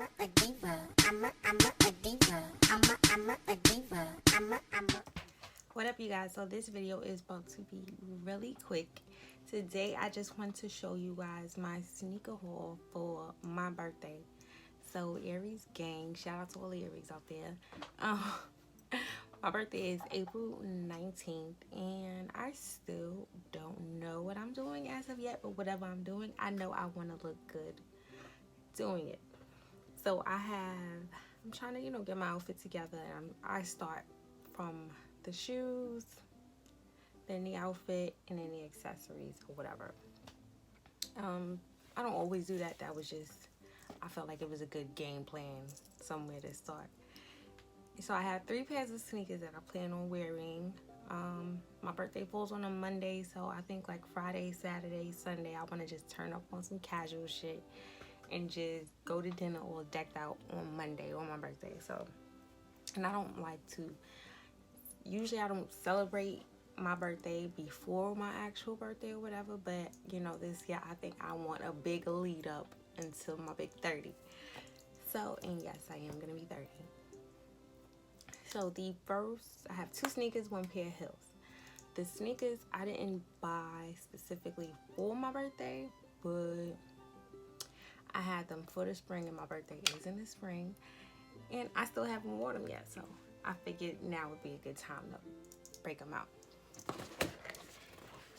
a diva. I'm a diva. I'm a diva. I'm a. What up, you guys? So this video is about to be really quick. Today, I just want to show you guys my sneaker haul for my birthday. So Aries gang, shout out to all the Aries out there. My birthday is April 19th, and I still don't know what I'm doing as of yet, but whatever I'm doing, I know I want to look good doing it. So I'm trying to, get my outfit together, and I start from the shoes, then the outfit, and then the accessories or whatever. I don't always do that. That was just, I felt like it was a good game plan somewhere to start. So I have 3 pairs of sneakers that I plan on wearing. My birthday falls on a Monday, so I think like Friday, Saturday, Sunday, I want to just turn up on some casual shit and just go to dinner all decked out on Monday on my birthday. So, and I don't like to, usually I don't celebrate my birthday before my actual birthday or whatever, but this year I think I want a big lead up until my big 30. So, and yes, I am going to be 30. So I have 2 sneakers, 1 pair of heels. The sneakers I didn't buy specifically for my birthday, but I had them for the spring, and my birthday is in the spring, and I still haven't worn them yet, so I figured now would be a good time to break them out.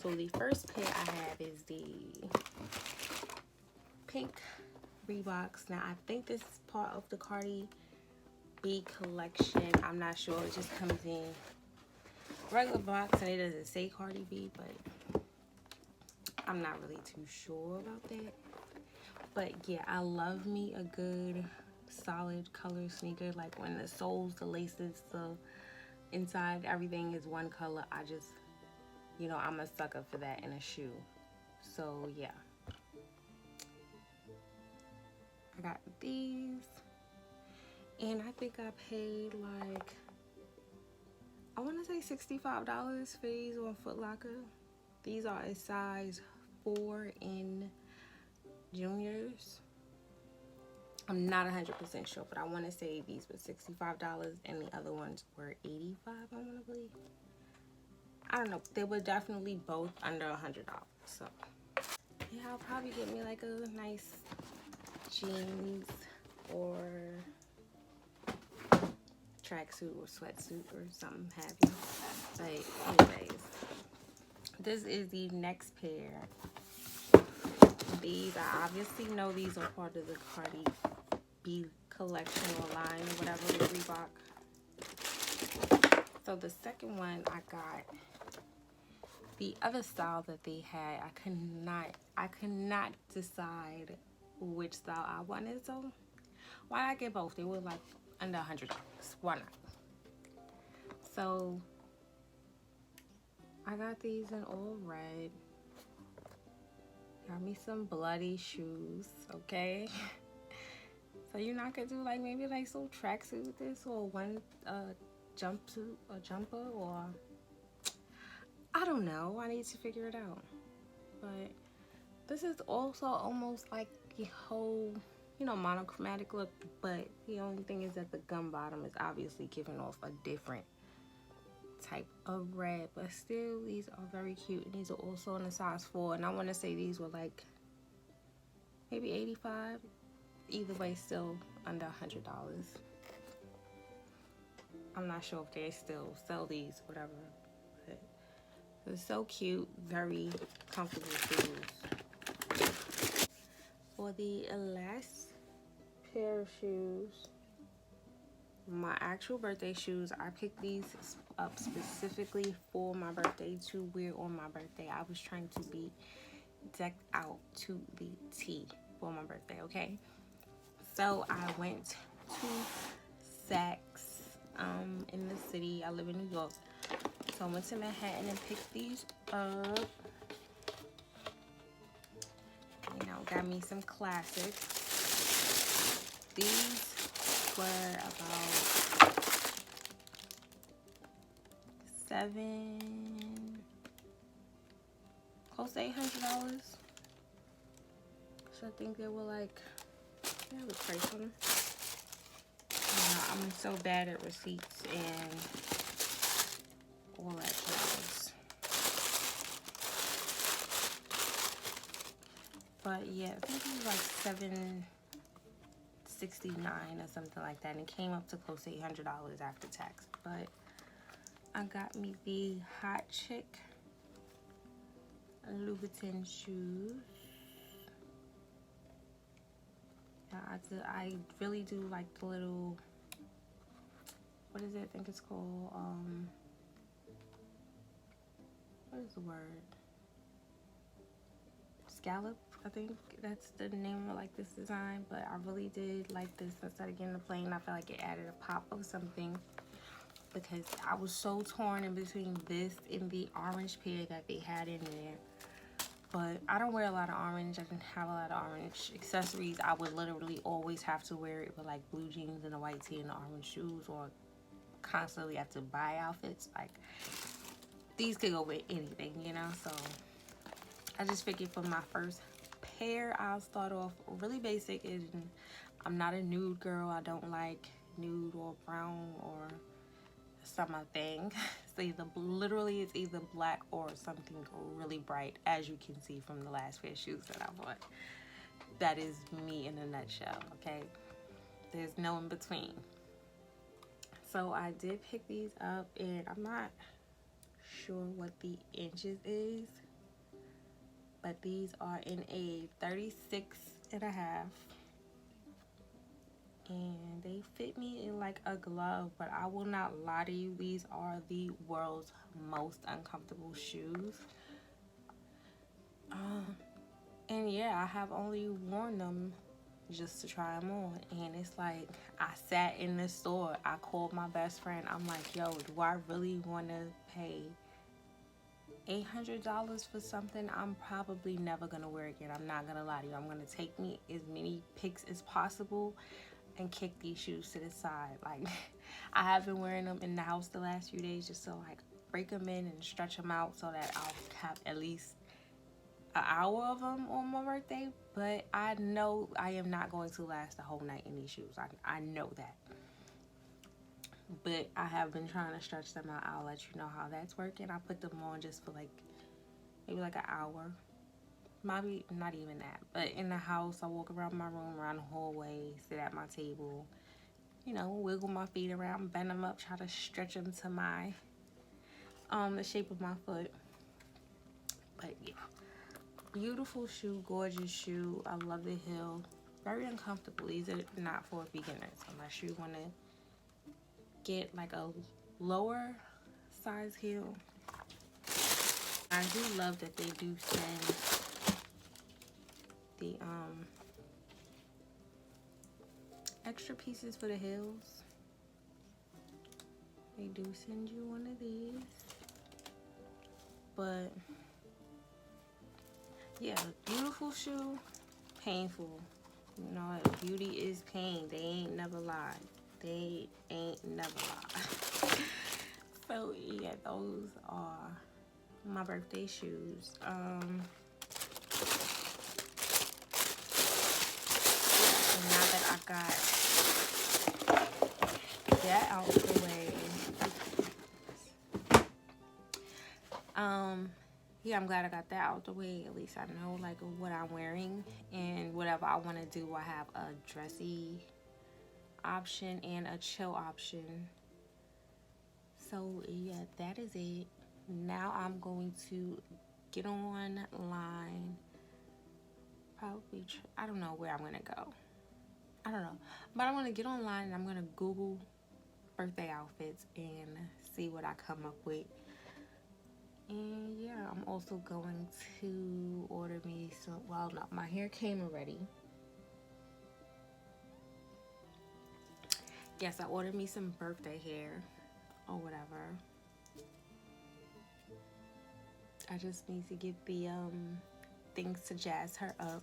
So the first pair I have is the pink Reeboks. Now I think this is part of the Cardi B collection. I'm not sure. It just comes in regular box and it doesn't say Cardi B, but I'm not really too sure about that. But yeah, I love me a good solid color sneaker. Like when the soles, the laces, the inside, everything is one color. I just, I'm a sucker for that in a shoe. So yeah, I got these, and I think I paid like, I want to say $65 for these on Foot Locker. These are a size 4 in juniors. I'm not 100% sure, but I want to say these were $65 and the other ones were $85, I want to believe. I don't know. They were definitely both under $100. So yeah, I'll probably get me like a nice jeans or tracksuit or sweatsuit or something have you. But anyways, this is the next pair. These, I obviously know these are part of the Cardi B collection or line or whatever with Reebok. So the second one I got, the other style that they had, I could not decide which style I wanted. So why not get both? They were like under $100. Why not? So I got these in all red. Got me some bloody shoes, okay? So I could do like maybe like some tracksuit with this, or one jumpsuit or jumper, or I don't know. I need to figure it out. But this is also almost like the whole, monochromatic look, but the only thing is that the gum bottom is obviously giving off a different type of red, but still these are very cute, and these are also in a size 4, and I want to say these were like maybe $85. Either way, still under $100. I'm not sure if they still sell these, whatever, but it's so cute, very comfortable shoes. For the last pair of shoes, my actual birthday shoes, I picked these up specifically for my birthday to wear on my birthday. I was trying to be decked out to the T for my birthday, okay? So I went to Saks in the city. I live in New York. So I went to Manhattan and picked these up. Got me some classics. These were about close to $800. So I think they were like I have a price on them. I'm so bad at receipts and all that jazz. But yeah, I think it was like $769 or something like that, and it came up to close to $800 after tax. But I got me the Hot Chick Louboutin shoes. I really do like the little, what is it? I think it's called, what is the word? Scallop, I think that's the name of like this design. But I really did like this. Instead of getting the plain, I felt like it added a pop of something, because I was so torn in between this and the orange pair that they had in there. But I don't wear a lot of orange. I didn't have a lot of orange accessories. I would literally always have to wear it with like blue jeans and a white tee and orange shoes, or constantly have to buy outfits. Like, these could go with anything, you know? So I just figured for my first pair, I'll start off really basic. And I'm not a nude girl. I don't like nude or brown or some thing. So literally it's either black or something really bright, as you can see from the last pair of shoes that I bought. That is me in a nutshell, okay? There's no in between. So I did pick these up, and I'm not sure what the inches is, but these are in a 36.5, and they fit me in like a glove. But I will not lie to you, these are the world's most uncomfortable shoes. And yeah, I have only worn them just to try them on, and it's like, I sat in the store, I called my best friend, I'm like, yo, do I really want to pay $800 for something I'm probably never gonna wear again? I'm not gonna lie to you. I'm gonna take me as many pics as possible and kick these shoes to the side. Like, I have been wearing them in the house the last few days just to like break them in and stretch them out, so that I'll have at least an hour of them on my birthday. But I know I am not going to last the whole night in these shoes. I know that. But I have been trying to stretch them out. I'll let you know how that's working. I put them on just for like maybe like an hour, maybe not even that. But in the house, I walk around my room, around the hallway, sit at my table, you know, wiggle my feet around, bend them up, try to stretch them to my the shape of my foot. But yeah, beautiful shoe, gorgeous shoe. I love the heel. Very uncomfortable. These are not for beginners unless you want to get like a lower size heel. I do love that they do send the extra pieces for the heels. They do send you one of these. But yeah, beautiful shoe, painful. You know, beauty is pain. They ain't never lied. They ain't never lied. So yeah, those are my birthday shoes. And now that I got that out the way, yeah, I'm glad I got that out the way. At least I know like what I'm wearing, and whatever I want to do, I have a dressy option and a chill option. So yeah, that is it. Now I'm going to get online. Probably, I don't know where I'm gonna go. I don't know, but I'm gonna get online and I'm gonna Google birthday outfits and see what I come up with. And yeah, I'm also going to order me some, well, no, my hair came already. Yes, I ordered me some birthday hair or whatever. I just need to get the things to jazz her up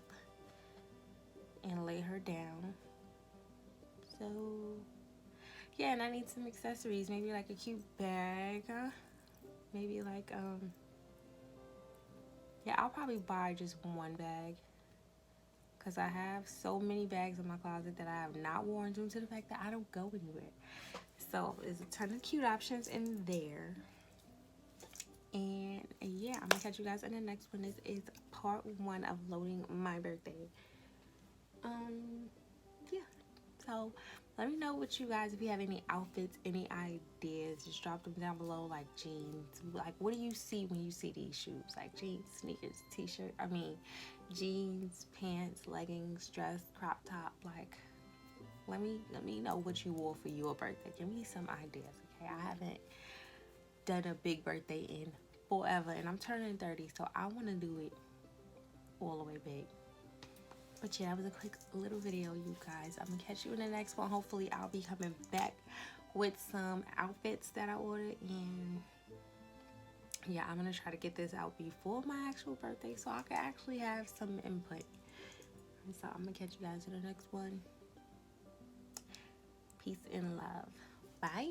and lay her down. So yeah, and I need some accessories, maybe like a cute bag, maybe like yeah, I'll probably buy just one bag, because I have so many bags in my closet that I have not worn due to the fact that I don't go anywhere. So there's a ton of cute options in there. And yeah, I'm gonna catch you guys in the next one. This is part 1 of loading my birthday. Yeah. So let me know what you guys, if you have any outfits, any ideas, just drop them down below. Like jeans, like what do you see when you see these shoes? Like jeans, sneakers, t-shirt, jeans, pants, leggings, dress, crop top. Like let me know what you wore for your birthday. Give me some ideas, okay? I haven't done a big birthday in forever, and I'm turning 30, so I want to do it all the way big. But yeah, that was a quick little video, you guys. I'm gonna catch you in the next one. Hopefully I'll be coming back with some outfits that I ordered, and yeah, I'm gonna try to get this out before my actual birthday so I can actually have some input. So I'm gonna catch you guys in the next one. Peace and love. Bye.